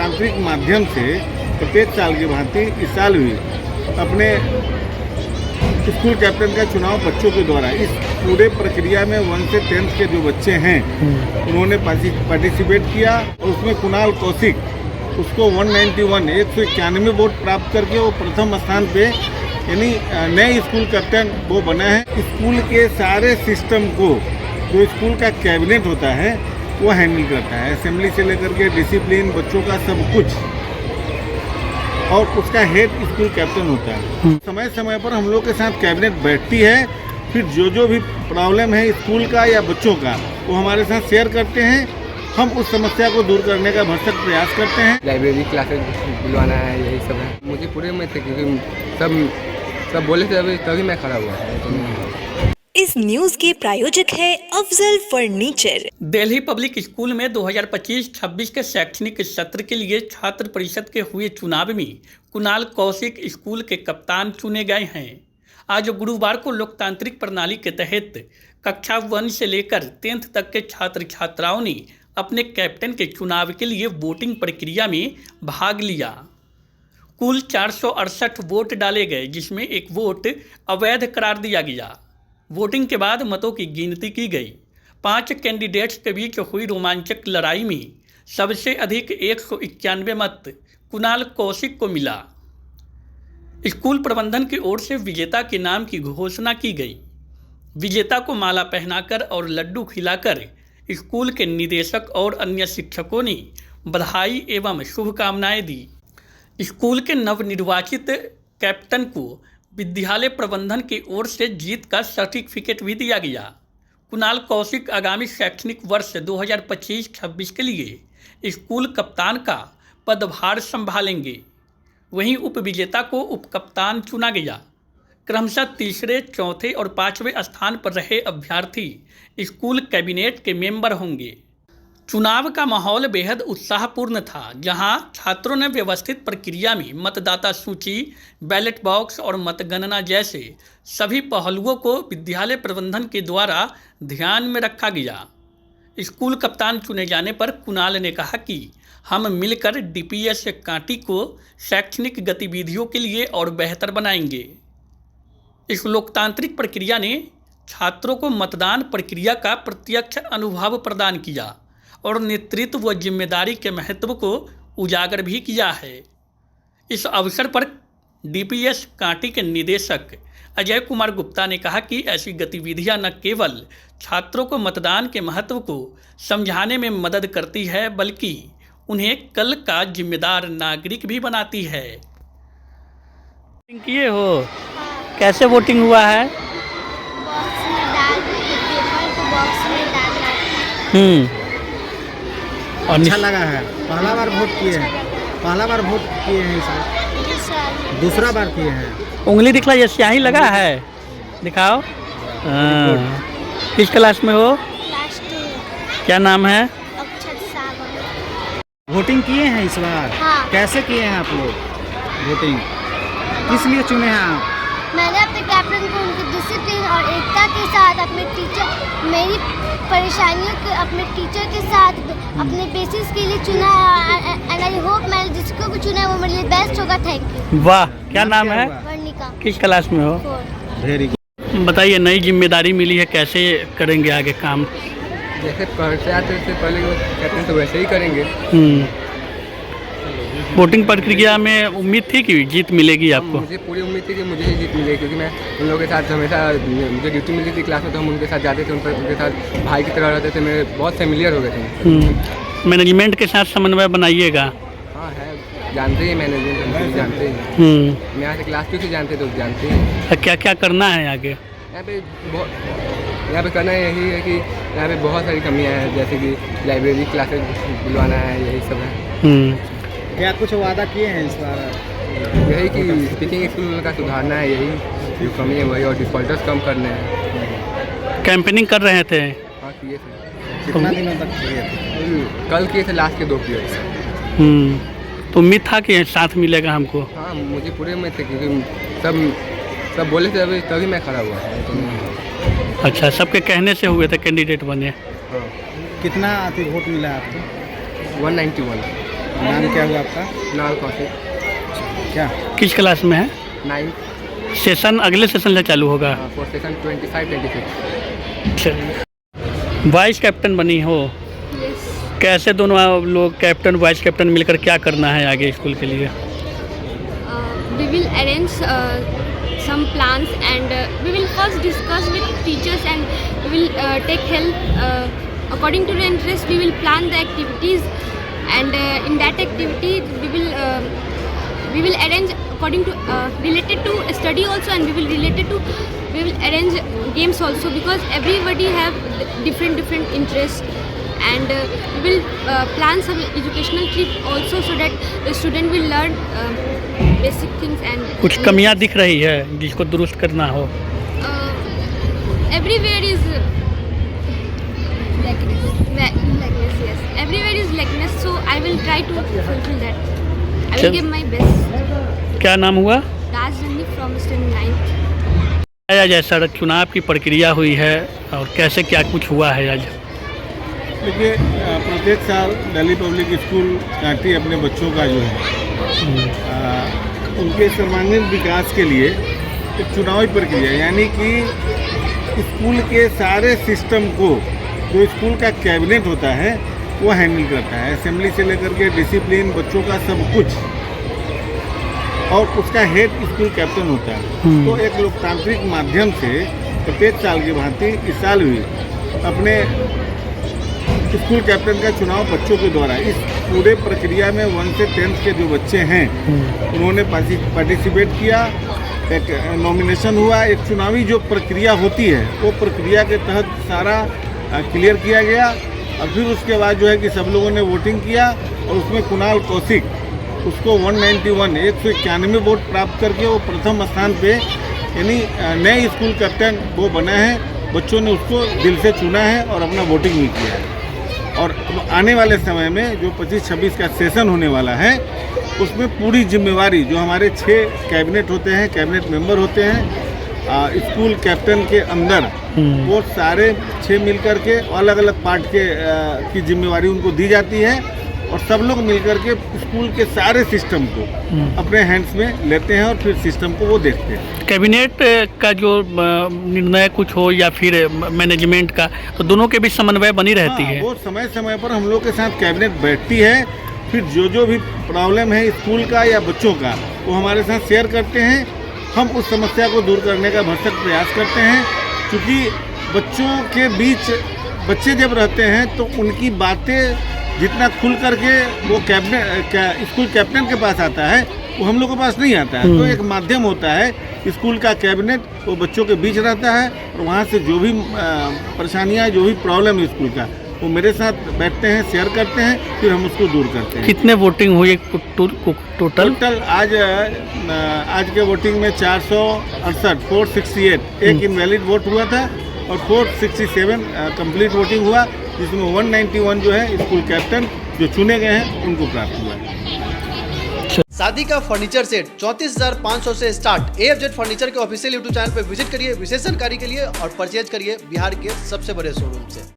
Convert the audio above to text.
लोकतांत्रिक माध्यम से प्रत्येक साल की भांति इस साल भी अपने स्कूल कैप्टन का चुनाव बच्चों के द्वारा इस पूरे प्रक्रिया में 1 से 10th के जो बच्चे हैं उन्होंने पार्टिसिपेट किया और उसमें कुणाल कौशिक उसको 191 वोट प्राप्त करके वो प्रथम स्थान पे यानी नए स्कूल कैप्टन वो बना है। स्कूल के सारे सिस्टम को जो स्कूल का कैबिनेट होता है वो हैंडल करता है, असेंबली से लेकर के डिसिप्लिन बच्चों का सब कुछ, और उसका हेड स्कूल कैप्टन होता है। समय समय पर हम लोग के साथ कैबिनेट बैठती है, फिर जो भी प्रॉब्लम है स्कूल का या बच्चों का वो हमारे साथ शेयर करते हैं। हम उस समस्या को दूर करने का भरसक प्रयास करते हैं। लाइब्रेरी क्लासेस बुलवाना है, यही सब है। मुझे पूरे में थे क्योंकि सब बोले थे तभी मैं खड़ा हुआ। इस न्यूज के प्रायोजक है Afzal furniture. Delhi public school में 2025-26 के शैक्षणिक सत्र के लिए छात्र परिषद के हुए चुनाव में कुणाल कौशिक स्कूल के कप्तान चुने गए हैं। आज गुरुवार को लोकतांत्रिक प्रणाली के तहत कक्षा 1 से लेकर 10th तक के छात्र छात्राओं ने अपने कैप्टन के चुनाव के लिए वोटिंग प्रक्रिया में भाग लिया। कुल 468 वोट डाले गए, जिसमें एक वोट अवैध करार दिया गया। वोटिंग के बाद मतों की गिनती की गई। 5 कैंडिडेट्स के बीच हुई रोमांचक लड़ाई में सबसे अधिक 191 मत कुणाल कौशिक को मिला। स्कूल प्रबंधन की ओर से विजेता के नाम की घोषणा की गई। विजेता को माला पहनाकर और लड्डू खिलाकर स्कूल के निदेशक और अन्य शिक्षकों ने बधाई एवं शुभकामनाएं दी। स्कूल के नवनिर्वाचित कैप्टन को विद्यालय प्रबंधन की ओर से जीत का सर्टिफिकेट भी दिया गया। कुणाल कौशिक आगामी शैक्षणिक वर्ष 2025-26 के लिए स्कूल कप्तान का पदभार संभालेंगे। वहीं उपविजेता को उपकप्तान चुना गया। क्रमशः तीसरे, चौथे और 5वें स्थान पर रहे अभ्यर्थी स्कूल कैबिनेट के मेंबर होंगे। चुनाव का माहौल बेहद उत्साहपूर्ण था, जहां छात्रों ने व्यवस्थित प्रक्रिया में मतदाता सूची, बैलेट बॉक्स और मतगणना जैसे सभी पहलुओं को विद्यालय प्रबंधन के द्वारा ध्यान में रखा गया। स्कूल कप्तान चुने जाने पर कुणाल ने कहा कि हम मिलकर डीपीएस कांटी को शैक्षणिक गतिविधियों के लिए और बेहतर बनाएंगे। इस लोकतांत्रिक प्रक्रिया ने छात्रों को मतदान प्रक्रिया का प्रत्यक्ष अनुभव प्रदान किया और नेतृत्व व जिम्मेदारी के महत्व को उजागर भी किया है। इस अवसर पर डीपीएस कांटी के निदेशक अजय कुमार गुप्ता ने कहा कि ऐसी गतिविधियां न केवल छात्रों को मतदान के महत्व को समझाने में मदद करती है, बल्कि उन्हें कल का जिम्मेदार नागरिक भी बनाती है। किए हो, कैसे वोटिंग हुआ है? बॉक्स में डाल पेपर को बॉक्स में डालना। और अच्छा लगा है। पहला बार वोट किए हैं? पहला बार वोट किए हैं इस बार? दूसरा बार किए हैं। उंगली दिखला, ये स्याही लगा है, दिखाओ। किस क्लास में हो? क्लास 2। क्या नाम है? अक्षर सागर। वोटिंग किए हैं इस बार? हाँ। कैसे किए हैं आप लोग वोटिंग? किस लिए चुने हैं आप? मैंने अपने कैप्टन को उनकी डिसिप्लिन और एकता के साथ अपने टीचर मेरी परेशानियों के अपने टीचर के साथ अपने बेसिस के लिए चुना है। एंड आई होप मैंने जिसको भी चुना है वो मेरे लिए बेस्ट होगा। Thank you. वाह, क्या नाम है? वर्णिका। किस क्लास में हो? 4। Very good. बताइए, नई जिम्मेदारी मिली है, कैसे करेंगे आगे काम? जैसे पढ़ते आते थे पहले वो कहते हैं तो वैसे ही करेंगे। वोटिंग प्रक्रिया में उम्मीद थी कि जीत मिलेगी आपको? मुझे पूरी उम्मीद थी कि मुझे ही जीत मिलेगी, क्योंकि मैं उन लोगों के साथ हमेशा मुझे ड्यूटी मिलती थी क्लास में, तो हम उनके साथ जाते थे, उनके साथ भाई की तरह रहते थे, मेरे बहुत फेमिलियर हो गए थे। मैनेजमेंट के साथ समन्वय बनाइएगा। हाँ है, जानते ही मैनेजमेंट, जानते हैं। मैं यहाँ से क्लास 2 से जानते तो जानते हैं। क्या क्या करना है आगे? यहाँ पे करना यही है कि यहाँ पे बहुत सारी कमियाँ हैं, जैसे कि लाइब्रेरी क्लासेस बुलवाना है, यही सब है। क्या कुछ वादा किए हैं इस बार? यही कि स्पीकिंग स्किल का सुधारना है, यही जो कमी है वही, और डिफॉल्टर्स कम करने हैं। कैंपेनिंग कर रहे थे? हाँ किए थे। कितना दिनों तक किए थे? कल किए थे, लास्ट के 2 पीरियड्स। तो उम्मीद था कि साथ मिलेगा हमको? हाँ मुझे पूरे में थे, क्योंकि सब बोले थे तभी मैं खड़ा हुआ। अच्छा, सबके कहने से हुए थे कैंडिडेट बने? हाँ। कितना वोट मिला आपको? 191। नाम क्या हुआ आपका? कुणाल कौशिक, क्या? किस क्लास में है? 9 सेशन अगले सेशन से चालू होगा। For session 25-26। वाइस कैप्टन बनी हो, कैसे दोनों लोग कैप्टन वाइस कैप्टन मिलकर क्या करना है आगे स्कूल के लिए? We will arrange some plans and we will first discuss with teachers and we will take help according to the interest. We will plan the activities and in that activity we will arrange according to related to study also, and we will arrange games also, because everybody have different interests, and we will plan some educational trip also so that the student will learn basic things. And कुछ कमियां दिख रही है जिसको दुरुस्त करना हो? everywhere is lackness. Yes, everywhere is lackness, so I will try to fulfill that. I will give my best. क्या नाम हुआ? Raj Rani from standard 9th. जैसा चुनाव की प्रक्रिया हुई है और कैसे क्या कुछ हुआ है आज? देखिए, प्रत्येक साल दिल्ली पब्लिक स्कूल कांटी अपने बच्चों का जो है उनके सर्वांगीण विकास के लिए एक चुनावी प्रक्रिया, यानी कि स्कूल के सारे सिस्टम को जो स्कूल का कैबिनेट होता है वो हैंडल करता है, असेंबली से लेकर के डिसिप्लिन, बच्चों का सब कुछ, और उसका हेड स्कूल कैप्टन होता है। तो एक लोकतांत्रिक माध्यम से प्रत्येक साल की भांति इस साल भी अपने स्कूल कैप्टन का चुनाव बच्चों के द्वारा, इस पूरे प्रक्रिया में 1 से 10th के जो बच्चे हैं उन्होंने पार्टिसिपेट किया, एक नॉमिनेशन हुआ, एक चुनावी जो प्रक्रिया होती है वो प्रक्रिया के तहत सारा क्लियर किया गया, और फिर उसके बाद जो है कि सब लोगों ने वोटिंग किया और उसमें कुणाल कौशिक उसको 191 वोट प्राप्त करके वो प्रथम स्थान पे, यानी नए स्कूल कैप्टन वो बना है। बच्चों ने उसको दिल से चुना है और अपना वोटिंग भी किया है, और आने वाले समय में जो 25-26 का सेशन होने वाला है उसमें पूरी जिम्मेवारी जो हमारे 6 कैबिनेट होते हैं, कैबिनेट मेंबर होते हैं स्कूल कैप्टन के अंदर, वो सारे 6 मिलकर के अलग अलग पार्ट की जिम्मेवारी उनको दी जाती है, और सब लोग मिलकर के स्कूल के सारे सिस्टम को अपने हैंड्स में लेते हैं और फिर सिस्टम को वो देखते हैं। कैबिनेट का जो निर्णय कुछ हो या फिर मैनेजमेंट का, तो दोनों के बीच समन्वय बनी रहती है। वो समय समय पर हम लोग के साथ कैबिनेट बैठती है, फिर जो भी प्रॉब्लम है स्कूल का या बच्चों का वो हमारे साथ शेयर करते हैं। हम उस समस्या को दूर करने का भरसक प्रयास करते हैं, क्योंकि बच्चों के बीच बच्चे जब रहते हैं तो उनकी बातें जितना खुल करके वो स्कूल कैप्टन के पास आता है वो हम लोग के पास नहीं आता है। तो एक माध्यम होता है स्कूल का कैबिनेट, वो बच्चों के बीच रहता है, और वहाँ से जो भी परेशानियाँ, जो भी प्रॉब्लम है स्कूल का, वो मेरे साथ बैठते हैं, शेयर करते हैं, फिर हम उसको दूर करते हैं। कितने वोटिंग हुई टोटल? आज के वोटिंग में 468 एक इनवैलिड वोट हुआ था और 467 कंप्लीट वोटिंग हुआ, जिसमें 191 जो है स्कूल कैप्टन जो चुने गए हैं उनको प्राप्त हुआ है। शादी का फर्नीचर सेट 34,500 से स्टार्ट। AFZ फर्नीचर के ऑफिशियल यूट्यूब चैनल पर विजिट करिए विशेष जानकारी के लिए और परचेज करिए बिहार के सबसे बड़े शोरूम से।